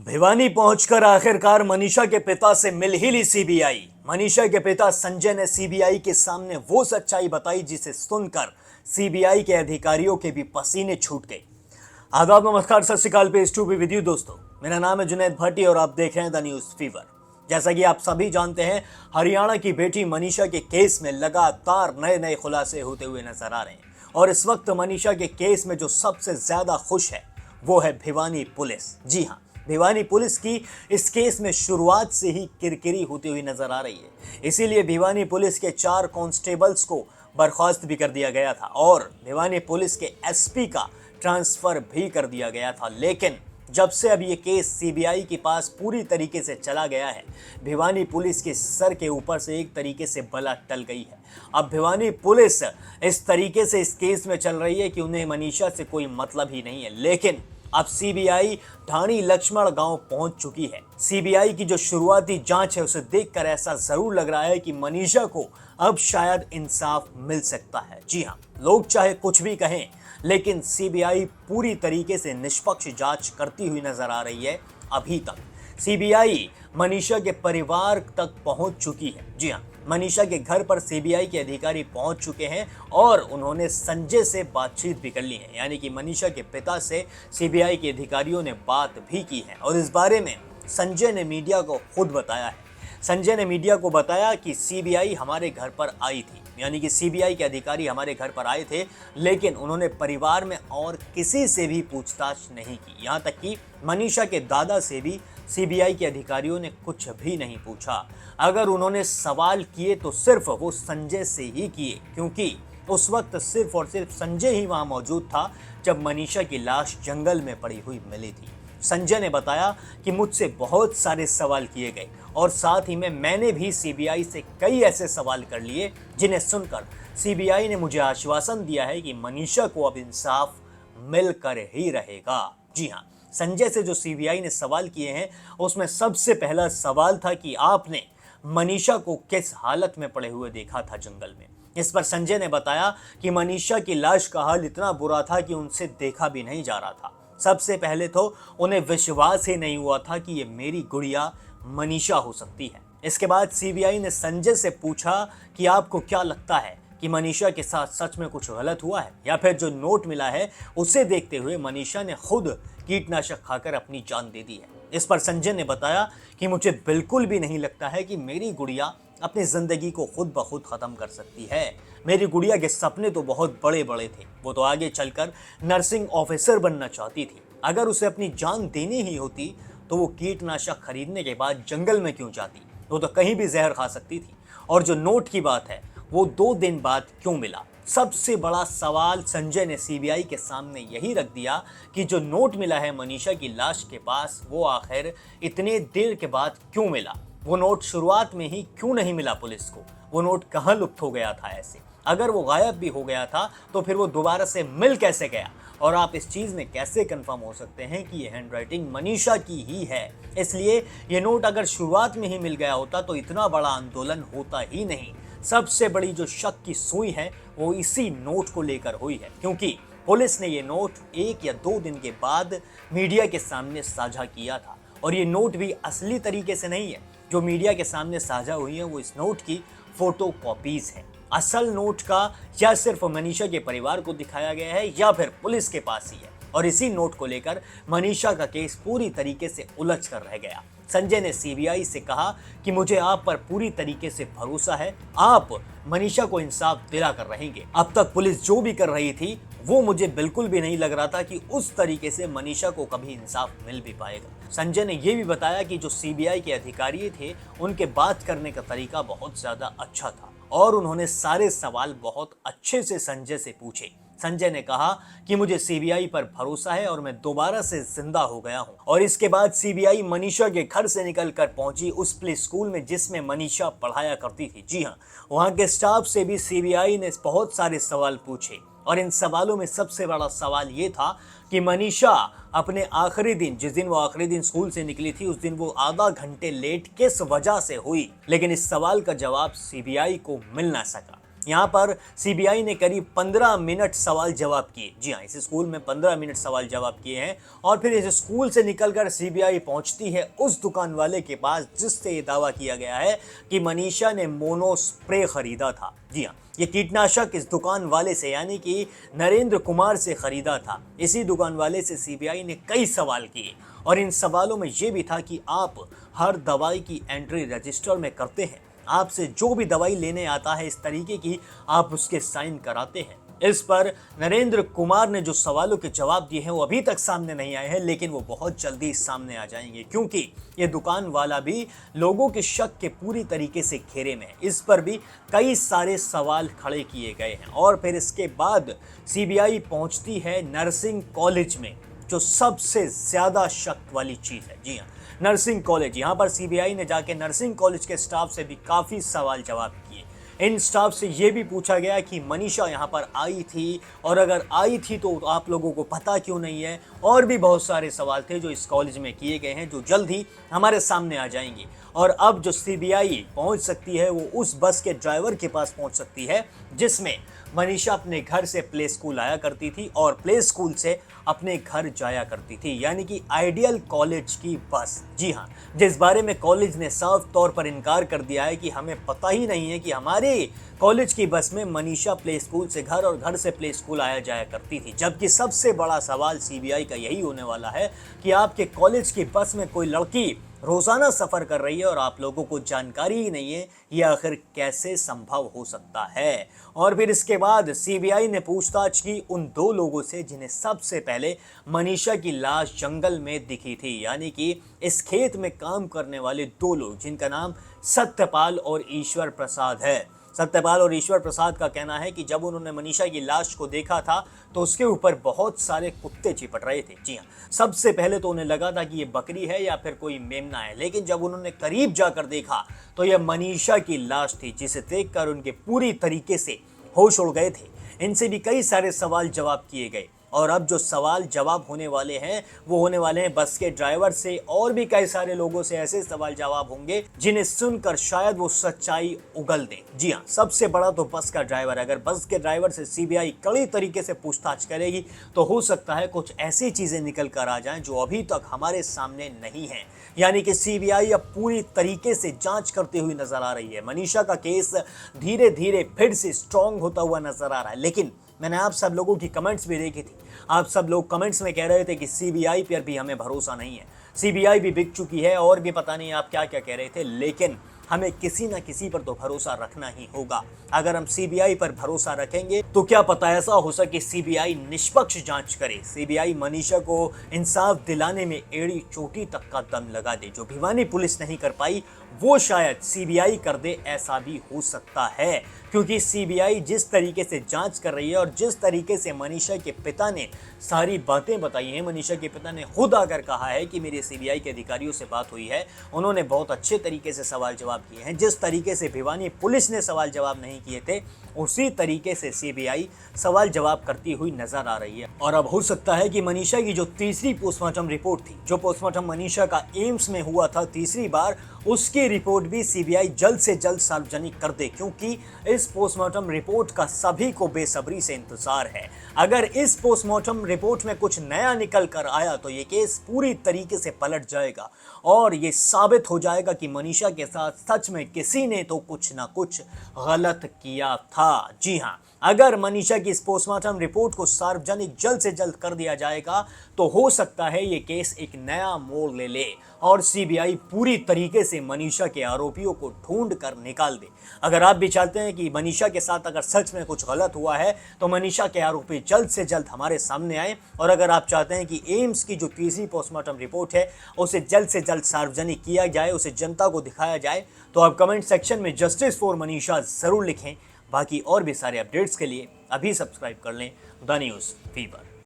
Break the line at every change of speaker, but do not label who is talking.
भिवानी पहुंचकर आखिरकार मनीषा के पिता से मिल ही ली सीबीआई। मनीषा के पिता संजय ने सीबीआई के सामने वो सच्चाई बताई जिसे सुनकर सीबीआई के अधिकारियों के भी पसीने छूट गए। आदाब, नमस्कार, सत श्री अकाल। पेज 2 पे विद यू दोस्तों, मेरा नाम है जुनैद भट्टी और आप देख रहे हैं द न्यूज फीवर। जैसा कि आप सभी जानते हैं, हरियाणा की बेटी मनीषा के केस में लगातार नए नए खुलासे होते हुए नजर आ रहे हैं और इस वक्त मनीषा के केस में जो सबसे ज्यादा खुश है वो है भिवानी पुलिस। जी हाँ, भिवानी पुलिस की इस केस में शुरुआत से ही किरकिरी होती हुई नजर आ रही है। इसीलिए भिवानी पुलिस के 4 कांस्टेबल्स को बर्खास्त भी कर दिया गया था और भिवानी पुलिस के एसपी का ट्रांसफर भी कर दिया गया था। लेकिन जब से अब ये केस सीबीआई के पास पूरी तरीके से चला गया है, भिवानी पुलिस के सर के ऊपर से एक तरीके से बला टल गई है। अब भिवानी पुलिस इस तरीके से इस केस में चल रही है कि उन्हें मनीषा से कोई मतलब ही नहीं है। लेकिन अब सीबीआई ढाणी लक्ष्मण गांव पहुंच चुकी है। सीबीआई की जो शुरुआती जांच है उसे देखकर ऐसा जरूर लग रहा है कि मनीषा को अब शायद इंसाफ मिल सकता है। जी हां, लोग चाहे कुछ भी कहें, लेकिन सीबीआई पूरी तरीके से निष्पक्ष जांच करती हुई नजर आ रही है। अभी तक सीबीआई मनीषा के परिवार तक पहुंच चुकी है। जी हां, मनीषा के घर पर सीबीआई के अधिकारी पहुंच चुके हैं और उन्होंने संजय से बातचीत भी कर ली है। यानी कि मनीषा के पिता से सीबीआई के अधिकारियों ने बात भी की है और इस बारे में संजय ने मीडिया को खुद बताया है। संजय ने मीडिया को बताया कि सीबीआई हमारे घर पर आई थी, यानी कि सीबीआई के अधिकारी हमारे घर पर आए थे, लेकिन उन्होंने परिवार में और किसी से भी पूछताछ नहीं की। यहाँ तक कि मनीषा के दादा से भी सीबीआई के अधिकारियों ने कुछ भी नहीं पूछा। अगर उन्होंने सवाल किए तो सिर्फ वो संजय से ही किए, क्योंकि उस वक्त सिर्फ और सिर्फ संजय ही वहां मौजूद था जब मनीषा की लाश जंगल में पड़ी हुई मिली थी। संजय ने बताया कि मुझसे बहुत सारे सवाल किए गए और साथ ही में मैंने भी सीबीआई से कई ऐसे सवाल कर लिए जिन्हें सुनकर सीबीआई ने मुझे आश्वासन दिया है कि मनीषा को अब इंसाफ मिलकर ही रहेगा। जी हाँ, संजय से जो सीबीआई ने सवाल किए हैं उसमें सबसे पहला सवाल था कि आपने मनीषा को किस हालत में पड़े हुए देखा था जंगल में। इस पर संजय ने बताया कि मनीषा की लाश का हाल इतना बुरा था कि उनसे देखा भी नहीं जा रहा था। सबसे पहले तो उन्हें विश्वास ही नहीं हुआ था कि ये मेरी गुड़िया मनीषा हो सकती है। इसके बाद सीबीआई ने संजय से पूछा कि आपको क्या लगता है कि मनीषा के साथ सच में कुछ गलत हुआ है या फिर जो नोट मिला है उसे देखते हुए मनीषा ने खुद कीटनाशक खाकर अपनी जान दे दी है। इस पर संजय ने बताया कि मुझे बिल्कुल भी नहीं लगता है कि मेरी गुड़िया अपनी जिंदगी को खुद ब खुद खत्म कर सकती है। मेरी गुड़िया के सपने तो बहुत बड़े बड़े थे। वो तो आगे चलकर नर्सिंग ऑफिसर बनना चाहती थी। अगर उसे अपनी जान देनी ही होती तो वो कीटनाशक खरीदने के बाद जंगल में क्यों जाती? वो तो कहीं भी जहर खा सकती थी। और जो नोट की बात है वो 2 दिन बाद क्यों मिला? सबसे बड़ा सवाल संजय ने सीबीआई के सामने यही रख दिया कि जो नोट मिला है मनीषा की लाश के पास, वो आखिर इतने देर के बाद क्यों मिला? वो नोट शुरुआत में ही क्यों नहीं मिला पुलिस को? वो नोट कहाँ लुप्त हो गया था? ऐसे अगर वो गायब भी हो गया था तो फिर वो दोबारा से मिल कैसे गया? और आप इस चीज में कैसे कंफर्म हो सकते हैं कि ये हैंडराइटिंग मनीषा की ही है? इसलिए ये नोट अगर शुरुआत में ही मिल गया होता तो इतना बड़ा आंदोलन होता ही नहीं। सबसे बड़ी जो शक की सुई है वो इसी नोट को लेकर हुई है, क्योंकि पुलिस ने ये नोट 1 या 2 दिन के बाद मीडिया के सामने साझा किया था और ये नोट भी असली तरीके से नहीं है। जो मीडिया के सामने साझा हुई है वो इस नोट की फोटो कॉपीज है। असल नोट का या सिर्फ मनीषा के परिवार को दिखाया गया है या फिर पुलिस के पास ही है और इसी नोट को लेकर मनीषा का केस पूरी तरीके से उलझ कर रह गया। संजय ने सीबीआई से कहा कि मुझे आप पर पूरी तरीके से भरोसा है, आप मनीषा को इंसाफ दिला कर रहेंगे। अब तक पुलिस जो भी कर रही थी वो मुझे बिल्कुल भी नहीं लग रहा था कि उस तरीके से मनीषा को कभी इंसाफ मिल भी पाएगा। संजय ने यह भी बताया कि जो सीबीआई के अधिकारी थे उनके बात करने का तरीका बहुत ज्यादा अच्छा था और उन्होंने सारे सवाल बहुत अच्छे से संजय से पूछे। संजय ने कहा कि मुझे सीबीआई पर भरोसा है और मैं दोबारा से जिंदा हो गया हूं। और इसके बाद सीबीआई मनीषा के घर से निकलकर पहुंची उस प्ले स्कूल में जिसमें मनीषा पढ़ाया करती थी। जी हां, वहां के स्टाफ से भी सीबीआई ने बहुत सारे सवाल पूछे और इन सवालों में सबसे बड़ा सवाल ये था कि मनीषा अपने आखिरी दिन, जिस दिन वो आखिरी दिन स्कूल से निकली थी, उस दिन वो आधा घंटे लेट किस वजह से हुई। लेकिन इस सवाल का जवाब सीबीआई को मिल ना सका। यहाँ पर सीबीआई ने करीब 15 मिनट सवाल जवाब किए। जी हाँ, इस स्कूल में 15 मिनट सवाल जवाब किए हैं और फिर इस स्कूल से निकलकर सीबीआई पहुंचती है उस दुकान वाले के पास जिससे ये दावा किया गया है कि मनीषा ने मोनो स्प्रे खरीदा था। जी हाँ, ये कीटनाशक इस दुकान वाले से यानी कि नरेंद्र कुमार से खरीदा था। इसी दुकान वाले से सीबीआई ने कई सवाल किए और इन सवालों में ये भी था कि आप हर दवाई की एंट्री रजिस्टर में करते हैं, आपसे जो भी दवाई लेने आता है इस तरीके की आप उसके साइन कराते हैं। इस पर नरेंद्र कुमार ने जो सवालों के जवाब दिए हैं वो अभी तक सामने नहीं आए हैं, लेकिन वो बहुत जल्दी सामने आ जाएंगे क्योंकि ये दुकान वाला भी लोगों के शक के पूरी तरीके से घेरे में है। इस पर भी कई सारे सवाल खड़े किए गए हैं और फिर इसके बाद सीबीआई पहुंचती है नर्सिंग कॉलेज में, जो सबसे ज्यादा शक वाली चीज है। जी हाँ, नर्सिंग कॉलेज। यहाँ पर सीबीआई ने जाके नर्सिंग कॉलेज के स्टाफ से भी काफी सवाल जवाब किए। इन स्टाफ से ये भी पूछा गया कि मनीषा यहाँ पर आई थी और अगर आई थी तो आप लोगों को पता क्यों नहीं है, और भी बहुत सारे सवाल थे जो इस कॉलेज में किए गए हैं जो जल्द ही हमारे सामने आ जाएंगे। और अब जो सीबीआई पहुंच सकती है वो उस बस के ड्राइवर के पास पहुंच सकती है जिसमें मनीषा अपने घर से प्ले स्कूल आया करती थी और प्ले स्कूल से अपने घर जाया करती थी, यानी कि आइडियल कॉलेज की बस। जी हाँ, जिस बारे में कॉलेज ने साफ तौर पर इनकार कर दिया है कि हमें पता ही नहीं है कि हमारे कॉलेज की बस में मनीषा प्ले स्कूल से घर और घर से प्ले स्कूल आया जाया करती थी। जबकि सबसे बड़ा सवाल सीबीआई का यही होने वाला है कि आपके कॉलेज की बस में कोई लड़की रोजाना सफर कर रही है और आप लोगों को जानकारी ही नहीं है, ये आखिर कैसे संभव हो सकता है। और फिर इसके बाद सीबीआई ने पूछताछ की उन दो लोगों से जिन्हें सबसे पहले मनीषा की लाश जंगल में दिखी थी, यानी कि इस खेत में काम करने वाले दो लोग जिनका नाम सत्यपाल और ईश्वर प्रसाद है। सत्यपाल और ईश्वर प्रसाद का कहना है कि जब उन्होंने मनीषा की लाश को देखा था तो उसके ऊपर बहुत सारे कुत्ते चिपट रहे थे। जी हाँ, सबसे पहले तो उन्हें लगा था कि ये बकरी है या फिर कोई मेमना है, लेकिन जब उन्होंने करीब जाकर देखा तो यह मनीषा की लाश थी जिसे देखकर उनके पूरी तरीके से होश उड़ गए थे। इनसे भी कई सारे सवाल जवाब किए गए और अब जो सवाल जवाब होने वाले हैं वो होने वाले हैं बस के ड्राइवर से और भी कई सारे लोगों से। ऐसे सवाल जवाब होंगे जिन्हें सुनकर शायद वो सच्चाई उगल दे। जी हाँ, सबसे बड़ा तो बस का ड्राइवर। अगर बस के ड्राइवर से सीबीआई कड़ी तरीके से पूछताछ करेगी तो हो सकता है कुछ ऐसी चीजें निकल कर आ जाएं जो अभी तक हमारे सामने नहीं है, यानी कि सीबीआई अब पूरी तरीके से जांच करती हुई नजर आ रही है। मनीषा का केस धीरे धीरे फिर से स्ट्रांग होता हुआ नजर आ रहा है, लेकिन मैंने आप सब लोगों की कमेंट्स भी देखी थी। आप सब लोग कमेंट्स में कह रहे थे कि सीबीआई पर भी हमें भरोसा नहीं है, सीबीआई भी बिक चुकी है और भी पता नहीं आप क्या क्या कह रहे थे, लेकिन हमें किसी न किसी पर तो भरोसा रखना ही होगा। अगर हम सीबीआई पर भरोसा रखेंगे तो क्या पता ऐसा हो सके सीबीआई निष्पक्ष जांच करे, सीबीआई मनीषा को इंसाफ दिलाने में एड़ी चोटी तक का दम लगा दे। जो भिवानी पुलिस नहीं कर पाई वो शायद सीबीआई कर दे, ऐसा भी हो सकता है क्योंकि सीबीआई जिस तरीके से जांच कर रही है और जिस तरीके से मनीषा के पिता ने सारी बातें बताई हैं, मनीषा के पिता ने खुद आकर कहा है कि मेरे सीबीआई के अधिकारियों से बात हुई है, उन्होंने बहुत अच्छे तरीके से सवाल जवाब किए हैं। जिस तरीके से भिवानी पुलिस ने सवाल जवाब नहीं किए थे उसी तरीके से सीबीआई सवाल जवाब करती हुई नजर आ रही है। और अब हो सकता है कि मनीषा की जो तीसरी पोस्टमार्टम रिपोर्ट थी, जो पोस्टमार्टम मनीषा का एम्स में हुआ था तीसरी बार, उसकी रिपोर्ट भी सीबीआई जल्द से जल्द सार्वजनिक कर दे क्योंकि इस पोस्टमार्टम रिपोर्ट का सभी को बेसब्री से इंतजार है। अगर इस पोस्टमार्टम रिपोर्ट में कुछ नया निकल कर आया तो ये केस पूरी तरीके से पलट जाएगा और ये साबित हो जाएगा कि मनीषा के साथ सच में किसी ने तो कुछ ना कुछ गलत किया था। जी हाँ, अगर मनीषा की इस पोस्टमार्टम रिपोर्ट को सार्वजनिक जल्द से जल्द कर दिया जाएगा तो हो सकता है ये केस एक नया मोड़ ले ले और सीबीआई पूरी तरीके से मनीषा के आरोपियों को ढूंढ कर निकाल दे। अगर आप भी चाहते हैं कि मनीषा के साथ अगर सच में कुछ गलत हुआ है तो मनीषा के आरोपी जल्द से जल्द हमारे सामने आए, और अगर आप चाहते हैं कि एम्स की जो तीसरी पोस्टमार्टम रिपोर्ट है उसे जल्द से जल्द सार्वजनिक किया जाए, उसे जनता को दिखाया जाए, तो आप कमेंट सेक्शन में जस्टिस फॉर मनीषा जरूर लिखें। बाकी और भी सारे अपडेट्स के लिए अभी सब्सक्राइब कर लें द न्यूज़ फीवर।